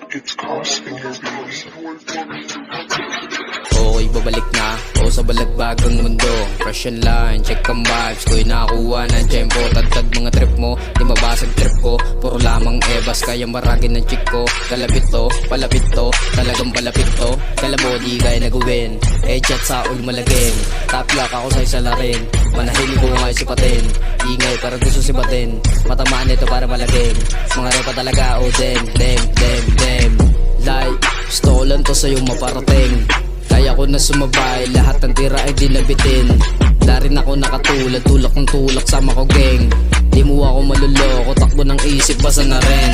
It's costing your baby. Okay, babalik na o sa balagbagang mundo. Fresh and line, check ang vibes ko'y nakakuha ng tiyempo. Tagtag mga trip mo, di mabasag trip ko. Puro lamang ebas, kaya maragin ng chick ko. Kalapit to, palapit to, talagang palapit to. Kalabody kaya nagawin, headshot sa ul malaging. Top lock ako sa isa na rin, manahili ko ngayon sipatin. Ingay para gusto sipatin, matamaan ito para malaging. Mga repa talaga, oh damn. Like, stolen to sa'yo maparating. Kaya ko na sumabay, lahat ng tira ay dinabitin. Darin ako nakatulad, tulak ng tulak sama ko gang. Di mo ako maluloko, takbo ng isip basa na rin.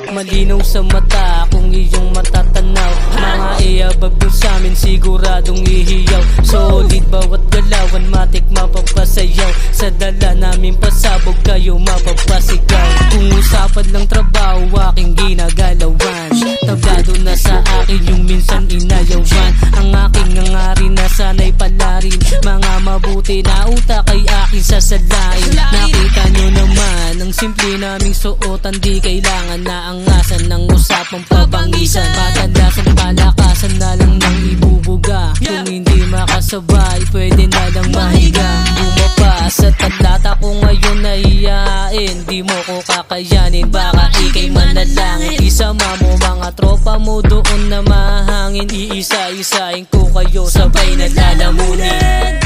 Malinaw sa mata kung iyong matatanaw. Mga iabag dun sa'min siguradong ihiyaw. Solid bawat galawan, matik mapapasayaw. Sa dala namin pasabog kayo mapapasigaw. Kung usapan lang trabaho aking ginagalawan, tablado na sa akin yung minsan inayawan. Ang aking ngangari na sana'y palarin. Mga mabuti na utak ay aking sasalain. Nakita nyo naman ang simple naming suotan, di kailangan na ang asan ng usapang pabangisan. Patalasan palakasan na lang ng ibubuga. Kung hindi makasabay pwede na lang mahiga. Bumaba sa talata ko ngayon nahiyain. Di mo ko kakayanin, baka ikay manalangin. Isama mo mga tropa mo doon na mahangin. Iisa-isahin ko kayo sabay na lalamunin.